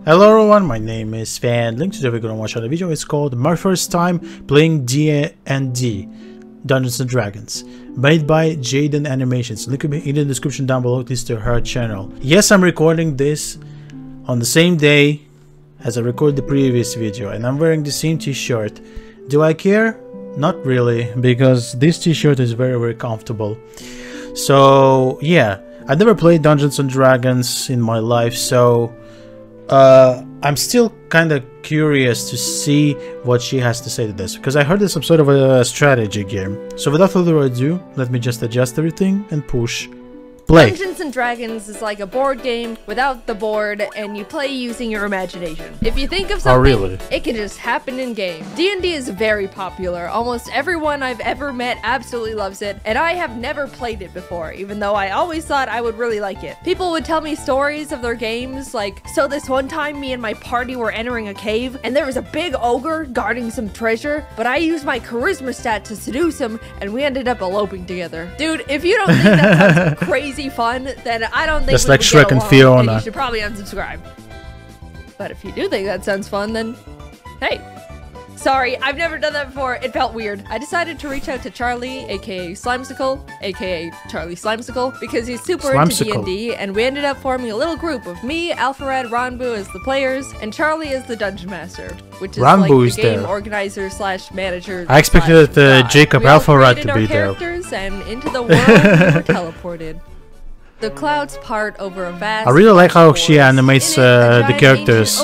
Hello everyone, my name is Fan Link. Today we're gonna watch another video. It's called My First Time Playing D&D Dungeons and Dragons, made by Jaden Animations. Link will be in the description down below. This to her channel. Yes, I'm recording this on the same day as I recorded the previous video, and I'm wearing the same t-shirt. Do I care? Not really, because this t-shirt is very comfortable. So yeah, I never played Dungeons and Dragons in my life, so I'm still kind of curious to see what she has to say to this, because I heard it's some sort of a strategy game. So without further ado, let me just adjust everything and push play. Dungeons and Dragons is like a board game without the board, and you play using your imagination. If you think of something, it can just happen in game. D&D is very popular. Almost everyone I've ever met absolutely loves it, and I have never played it before, even though I always thought I would really like it. People would tell me stories of their games, like, so this one time me and my party were entering a cave, and there was a big ogre guarding some treasure, but I used my charisma stat to seduce him, and we ended up eloping together. Dude, if you don't think that sounds crazy fun, then I don't think that's we like Shrek and Fiona. And you should probably unsubscribe. But if you do think that sounds fun, then hey. Sorry, I've never done that before. It felt weird. I decided to reach out to Charlie, aka Slimesicle, aka Charlie Slimesicle, because he's super into D&D, and we ended up forming a little group of me, Alpharad, Ranbu as the players, and Charlie as the Dungeon Master, which is like the game organizer slash manager. I expected Jacob Alpharad to be there. And into the world we were teleported. The clouds part over a vast. I really like how she animates the characters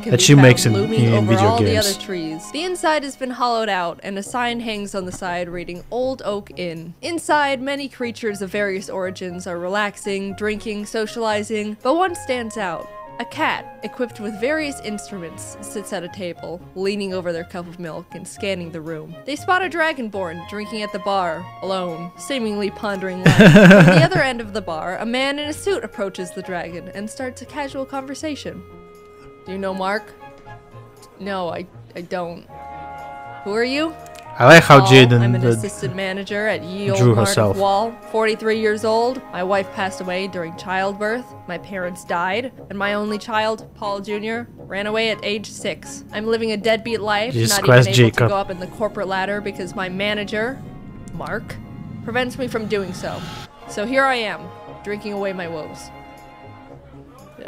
that she makes in video games. The inside has been hollowed out, and a sign hangs on the side reading Old Oak Inn. Inside, many creatures of various origins are relaxing, drinking, socializing, but one stands out. A cat, equipped with various instruments, sits at a table, leaning over their cup of milk and scanning the room. They spot a dragonborn drinking at the bar, alone, seemingly pondering life. From the other end of the bar, a man in a suit approaches the dragon and starts a casual conversation. Do you know Mark? No, I don't. Who are you? I like how Jaden I'm an assistant manager at Ye Olde Heart of Wall, 43 years old. My wife passed away during childbirth. My parents died, and my only child, Paul Jr., ran away at age 6. I'm living a deadbeat life, not even able to go up in the corporate ladder because my manager, Mark, prevents me from doing so. So here I am, drinking away my woes.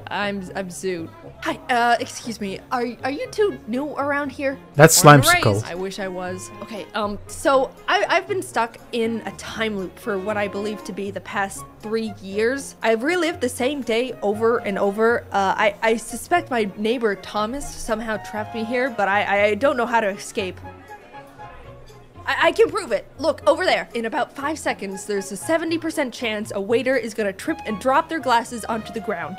I'm Zoot. Hi, excuse me. Are you two new around here? That's Slimesicle. I wish I was. Okay, so I've been stuck in a time loop for what I believe to be the past 3 years. I've relived the same day over and over. I suspect my neighbor Thomas somehow trapped me here, but I don't know how to escape. I can prove it. Look, over there. In about 5 seconds, there's a 70% chance a waiter is gonna trip and drop their glasses onto the ground.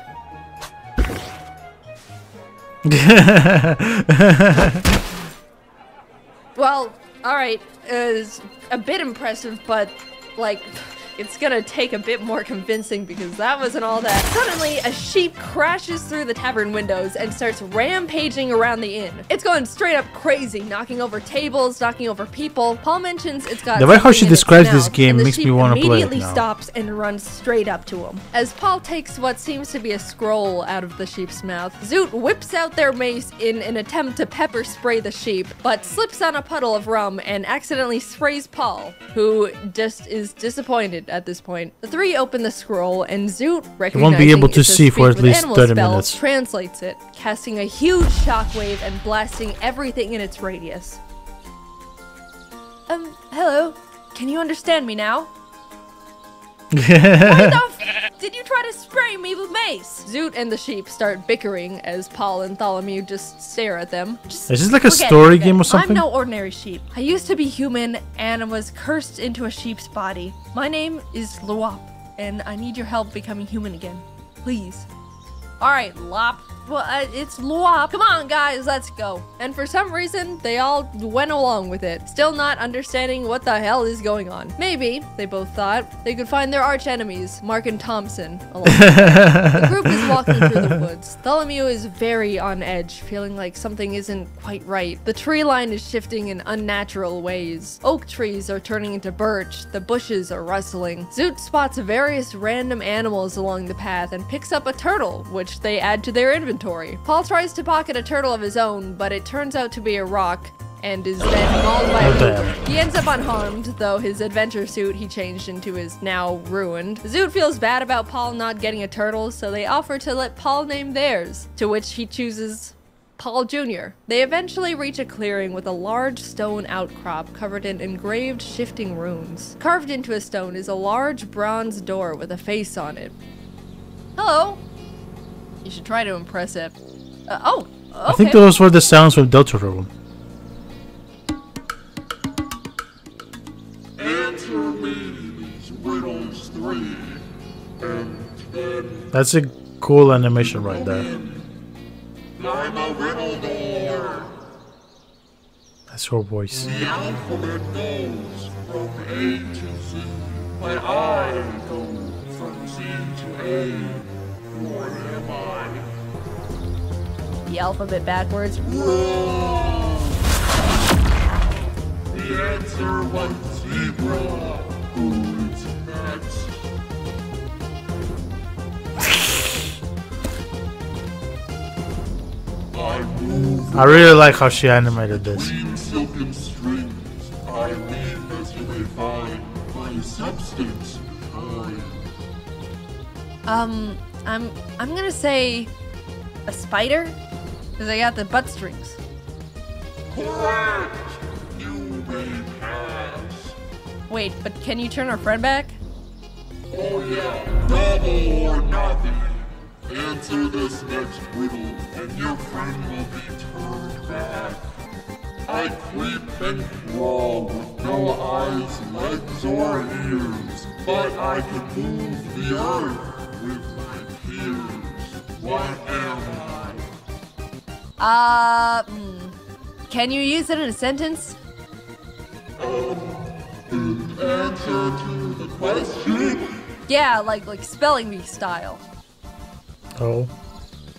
Well, alright, it's a bit impressive, but, like, it's gonna take a bit more convincing because that wasn't all that. Suddenly, a sheep crashes through the tavern windows and starts rampaging around the inn. It's going straight up crazy, knocking over tables, knocking over people. Paul mentions it's got the way how she describes this game makes me want to play it now. Immediately stops and runs straight up to him. As Paul takes what seems to be a scroll out of the sheep's mouth, Zoot whips out their mace in an attempt to pepper spray the sheep, but slips on a puddle of rum and accidentally sprays Paul, who just is disappointed at this point. The three open the scroll, and Zoot, recognizing won't be able to see for at least 30 minutes, translates it, casting a huge shockwave and blasting everything in its radius. Hello? Can you understand me now? Why the f did you try to spray me with mace? Zoot and the sheep start bickering as Paul and Tholomew just stare at them. Is this like a story game or something? I'm no ordinary sheep. I used to be human and was cursed into a sheep's body. My name is Luop, and I need your help becoming human again. Please. Alright, Lop. Well, it's Luop. Come on, guys, let's go. And for some reason, they all went along with it, still not understanding what the hell is going on. Maybe, they both thought, they could find their arch enemies, Mark and Thompson, along the way. The group is walking through the woods. Tholomew is very on edge, feeling like something isn't quite right. The tree line is shifting in unnatural ways. Oak trees are turning into birch, the bushes are rustling. Zoot spots various random animals along the path and picks up a turtle, which they add to their inventory. inventory. Paul tries to pocket a turtle of his own, but it turns out to be a rock and is then mauled by a Zoot. He ends up unharmed, though his adventure suit he changed into is now ruined. Zoot feels bad about Paul not getting a turtle, so they offer to let Paul name theirs, to which he chooses Paul Jr. They eventually reach a clearing with a large stone outcrop covered in engraved shifting runes. Carved into a stone is a large bronze door with a face on it. Hello. You should try to impress it. Okay. I think those were the sounds from Deltarune. Answer me these riddles 3, and then That's a cool animation right there. I'm a riddle door. That's her voice. The alphabet goes from A to Z, but I go from Z to A. What am I? The alphabet backwards. Wrong. The answer was zebra. Who's next? I really like how she animated this. Green silken strings, I weave as you may find, my substance kind. I'm gonna say a spider, because I got the butt strings. Correct! You may pass. Wait, but can you turn our friend back? Oh yeah, double or nothing. Answer this next riddle, and your friend will be turned back. I creep and crawl with no eyes, legs, or ears, but I can move the earth with my peers. What am I? Can you use it in a sentence? In answer to the question? Yeah, like spelling bee style. Oh.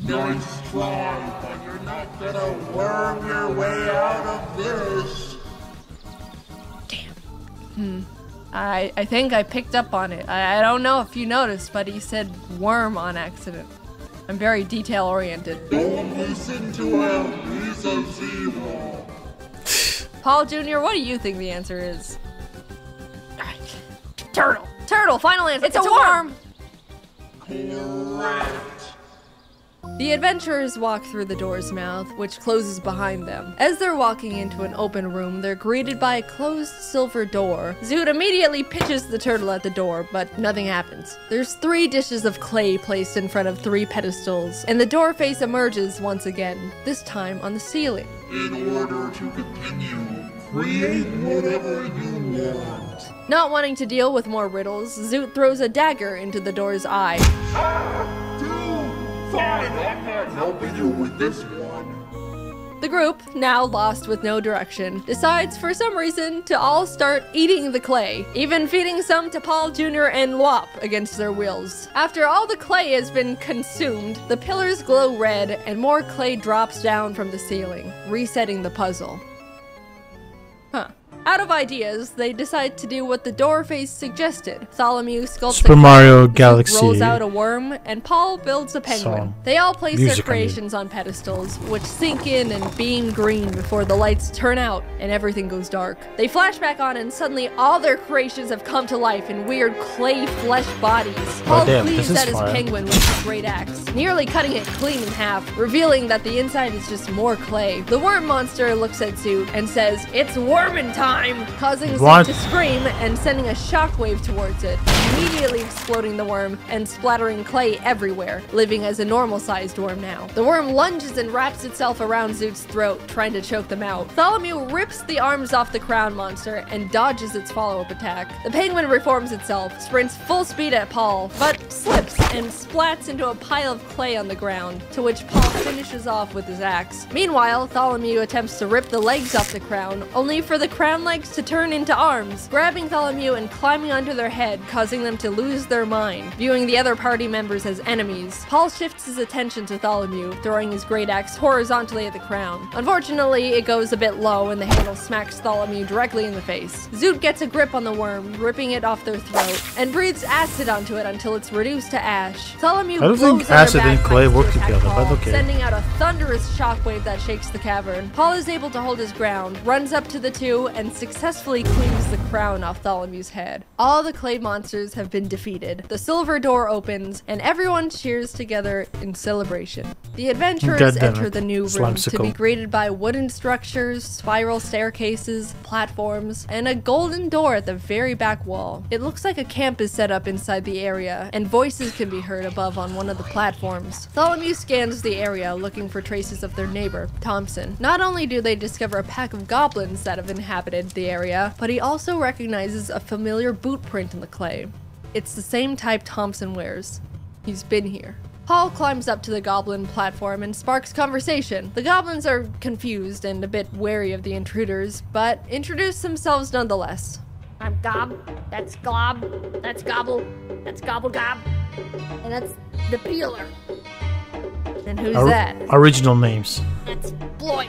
Nice try, but you're not gonna worm your way out of this. I think I picked up on it. I don't know if you noticed, but he said worm on accident. I'm very detail oriented. Don't listen to him, he's a zebra. Paul Jr., what do you think the answer is? Turtle. Turtle, final answer. It's a worm. Correct. The adventurers walk through the door's mouth, which closes behind them. As they're walking into an open room, they're greeted by a closed silver door. Zoot immediately pitches the turtle at the door, but nothing happens. There's 3 dishes of clay placed in front of 3 pedestals, and the door face emerges once again, this time on the ceiling. In order to continue, create whatever you want. Not wanting to deal with more riddles, Zoot throws a dagger into the door's eye. Fine, I'm not helping you with this one. The group, now lost with no direction, decides for some reason to all start eating the clay, even feeding some to Paul Jr. and Luop against their wills. After all the clay has been consumed, the pillars glow red and more clay drops down from the ceiling, resetting the puzzle. Out of ideas, they decide to do what the door face suggested. Tholomew sculpts Super a Mario cat, Galaxy rolls out a worm, and Paul builds a penguin. song. They all place Music, their creations on pedestals, which sink in and beam green before the lights turn out and everything goes dark. They flash back on and suddenly all their creations have come to life in weird clay flesh bodies. Paul damn, cleaves this is at his fire. penguin with his great axe, nearly cutting it clean in half, revealing that the inside is just more clay. The worm monster looks at Zoot and says, "It's wormin' time!" causing Zoot What? to scream and sending a shockwave towards it, immediately exploding the worm and splattering clay everywhere, living as a normal-sized worm now. The worm lunges and wraps itself around Zoot's throat, trying to choke them out. Tholomew rips the arms off the crown monster and dodges its follow-up attack. The penguin reforms itself, sprints full speed at Paul, but slips and splats into a pile of clay on the ground, to which Paul finishes off with his axe. Meanwhile, Tholomew attempts to rip the legs off the crown, only for the crown legs to turn into arms, grabbing Tholomew and climbing onto their head, causing them to lose their mind. Viewing the other party members as enemies, Paul shifts his attention to Tholomew, throwing his great axe horizontally at the crown. Unfortunately, it goes a bit low and the handle smacks Tholomew directly in the face. Zoot gets a grip on the worm, ripping it off their throat, and breathes acid onto it until it's reduced to ash. Tholomew I don't blows think on acid their and clay bagpipes work to attack together, but Paul, okay. sending out a thunderous shockwave that shakes the cavern. Paul is able to hold his ground, runs up to the two, and successfully cleaves the crown off Tholomew's head. All the clay monsters have been defeated. The silver door opens, and everyone cheers together in celebration. The adventurers God damn enter it. the new room to Slumsicle. be greeted by wooden structures, spiral staircases, platforms, and a golden door at the very back wall. It looks like a camp is set up inside the area, and voices can be heard above on one of the platforms. Tholomew scans the area looking for traces of their neighbor, Thompson. Not only do they discover a pack of goblins that have inhabited the area, but he also recognizes a familiar boot print in the clay. It's the same type Thompson wears. He's been here. Paul climbs up to the goblin platform and sparks conversation. The goblins are confused and a bit wary of the intruders, but introduce themselves nonetheless. I'm Gob, that's Glob, that's Gobble, that's Gobble Gob, and that's the Peeler, And who's that? Original names. that's Bloyle.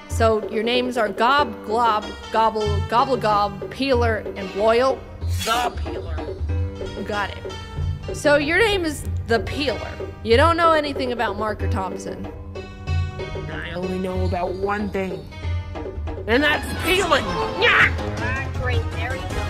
So your names are Gob, Glob, Gobble, Gobble Gob, Peeler, and Loyal? The Peeler. Got it. So your name is the Peeler. You don't know anything about Marker Thompson. I only know about one thing, and that's peeling. Yeah! Great, there you go.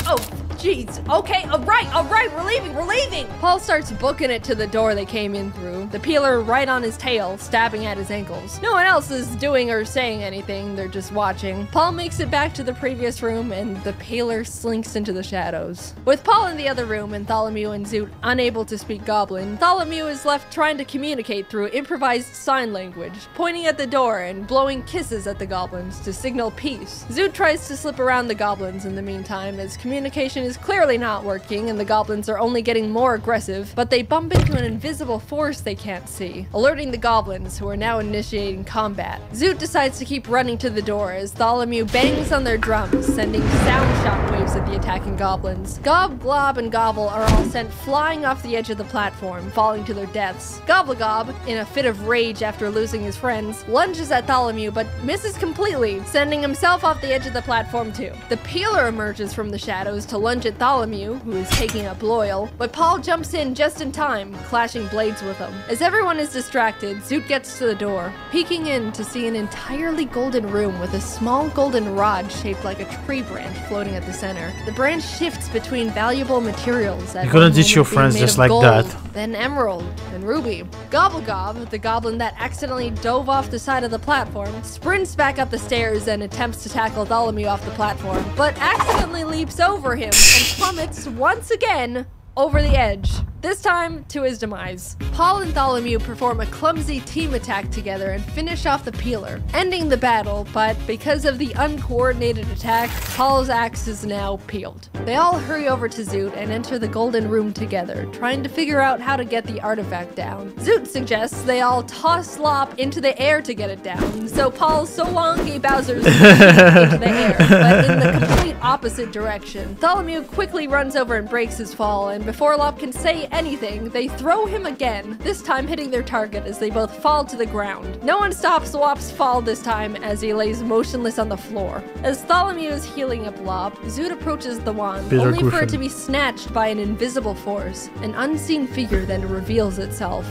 Oh, jeez. Okay, all right, we're leaving. Paul starts booking it to the door they came in through, the Peeler right on his tail, stabbing at his ankles. No one else is doing or saying anything, they're just watching. Paul makes it back to the previous room, and the Peeler slinks into the shadows. With Paul in the other room and Tholomew and Zoot unable to speak Goblin, Tholomew is left trying to communicate through improvised sign language, pointing at the door and blowing kisses at the goblins to signal peace. Zoot tries to slip around the goblins in the meantime, as communication is clearly not working and the goblins are only getting more aggressive, but they bump into an invisible force they can't see, alerting the goblins, who are now initiating combat. Zoot decides to keep running to the door as Tholomew bangs on their drums, sending sound shockwaves at the attacking goblins. Gob, Glob, and Gobble are all sent flying off the edge of the platform, falling to their deaths. Gobblegob, in a fit of rage after losing his friends, lunges at Tholomew but misses completely, sending himself off the edge of the platform too. The Peeler emerges from the shadows to lunge at Tholomew, who is taking up Loyal, but Paul jumps in just in time, clashing blades with him. As everyone is distracted, Zoot gets to the door, peeking in to see an entirely golden room with a small golden rod shaped like a tree branch floating at the center. The branch shifts between valuable materials. You couldn't teach your friends just like that. Then emerald and ruby. Gobblegob, the goblin that accidentally dove off the side of the platform, sprints back up the stairs and attempts to tackle Tholomew off the platform, but accidentally leaps over him and plummets once again over the edge, this time to his demise. Paul and Tholomew perform a clumsy team attack together and finish off the Peeler, ending the battle, but because of the uncoordinated attack, Paul's axe is now peeled. They all hurry over to Zoot and enter the golden room together, trying to figure out how to get the artifact down. Zoot suggests they all toss Lop into the air to get it down, so Paul Solongi Bowser's into the air, but in the complete opposite direction. Tholomew quickly runs over and breaks his fall, and before Lop can say anything, they throw him again, this time hitting their target as they both fall to the ground. No one stops Lop's fall this time as he lays motionless on the floor. As Tholomew is healing up Lop, Zoot approaches the wand, Peter only for Griffin. it to be snatched by an invisible force. An unseen figure then reveals itself.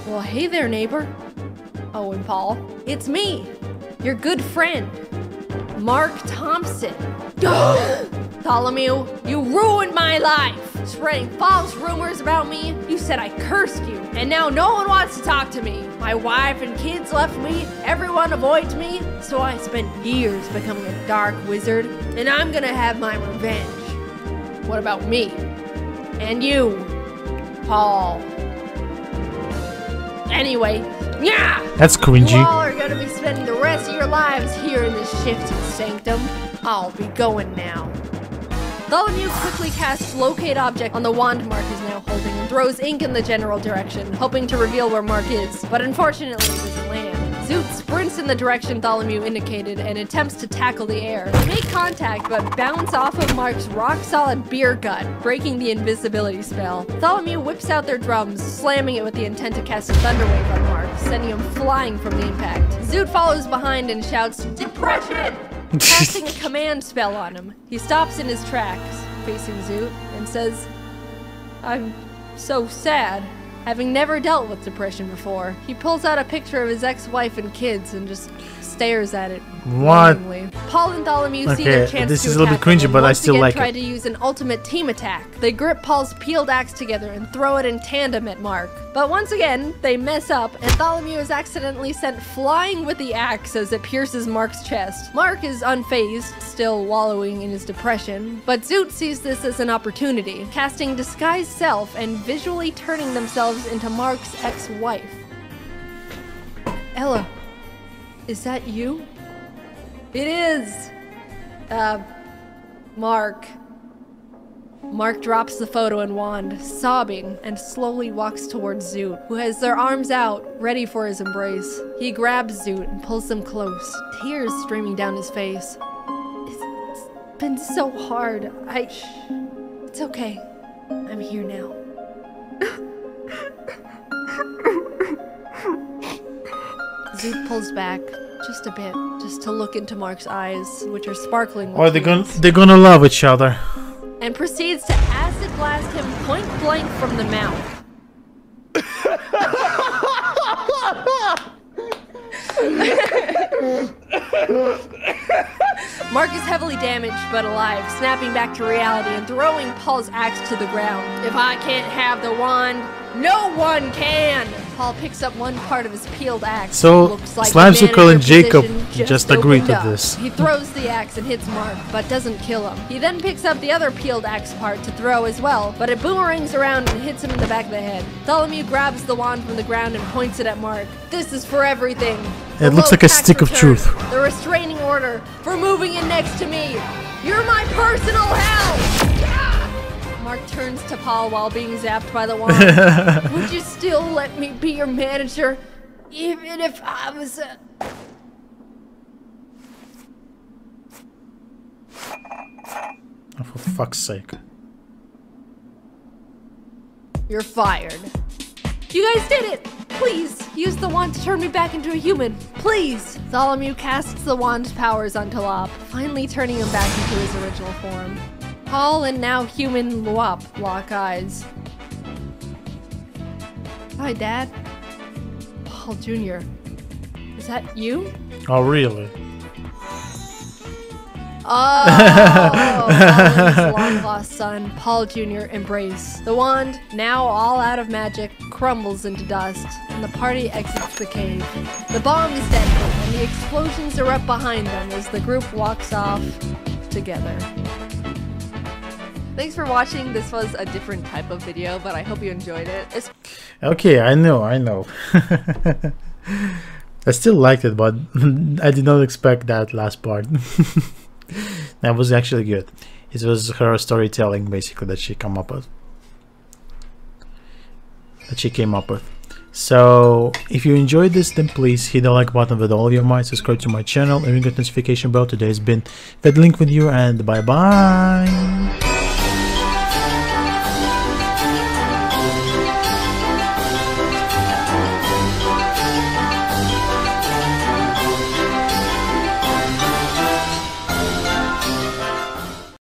Well, hey there, neighbor. Oh, and Paul. It's me, your good friend, Mark Thompson. Tholomew, you ruined my life, spreading false rumors about me. You said I cursed you, and now no one wants to talk to me. My wife and kids left me, everyone avoids me, so I spent years becoming a dark wizard, and I'm gonna have my revenge. What about me? And you, Paul. Anyway, yeah! That's You cringy. all are gonna be spending the rest of your lives here in this shifting sanctum. I'll be going now. Tholomew quickly casts Locate Object on the wand Mark is now holding and throws ink in the general direction, hoping to reveal where Mark is, but unfortunately it doesn't land. Zoot sprints in the direction Tholomew indicated and attempts to tackle the air. They make contact but bounce off of Mark's rock-solid beer gut, breaking the invisibility spell. Tholomew whips out their drums, slamming it with the intent to cast a thunderwave on Mark, sending him flying from the impact. Zoot follows behind and shouts, "Depression!" casting a command spell on him. He stops in his tracks, facing Zoot, and says, "I'm so sad." Having never dealt with depression before, he pulls out a picture of his ex-wife and kids and just stares at it. What? Longingly. Paul and Tholomew see their chance this to is a little bit attack him cringy, and but I once still again like try it. to use an ultimate team attack. They grip Paul's peeled axe together and throw it in tandem at Mark. But once again, they mess up, and Tholomew is accidentally sent flying with the axe as it pierces Mark's chest. Mark is unfazed, still wallowing in his depression, but Zoot sees this as an opportunity, casting Disguise Self and visually turning themselves into Mark's ex-wife. Ella, is that you? It is! Mark. Mark drops the photo and wand, sobbing, and slowly walks towards Zoot, who has their arms out, ready for his embrace. He grabs Zoot and pulls them close, tears streaming down his face. It's been so hard. It's okay. I'm here now. Zoot pulls back just a bit, just to look into Mark's eyes, which are sparkling with they're gonna love each other. and proceeds to acid blast him point blank from the mouth. Mark is heavily damaged but alive, snapping back to reality and throwing Paul's axe to the ground. If I can't have the wand, no one can! Paul picks up one part of his peeled axe. So, Looks like Slimecicle the man in and her Jacob position just agreed opened to up. this. He throws the axe and hits Mark, but doesn't kill him. He then picks up the other peeled axe part to throw as well, but it boomerangs around and hits him in the back of the head. Tholomew grabs the wand from the ground and points it at Mark. This is for everything. It looks like a stick of truth. The restraining order for moving in next to me. You're my personal hell! Mark turns to Paul while being zapped by the wand. Would you still let me be your manager? Even if I was a... Oh, for fuck's sake. You're fired. You guys did it! Please, use the wand to turn me back into a human. Please! Tholomew casts the wand's powers onto Lop, finally turning him back into his original form. Paul and now human Luop lock eyes. Hi, Dad. Paul Jr. Is that you? Oh, really? Oh, Paul and his long-lost son, Paul Jr. embrace. The wand, now all out of magic, crumbles into dust, and the party exits the cave. The bomb is detonated, and the explosions erupt behind them as the group walks off together. Thanks for watching. This was a different type of video, but I hope you enjoyed it. Okay, I know. I still liked it, but I did not expect that last part. That was actually good. It was her storytelling, basically, that she came up with. So, if you enjoyed this, then please hit the like button with all of your might, subscribe to my channel, and ring the notification bell. Today has been Fed Link with you, and bye bye.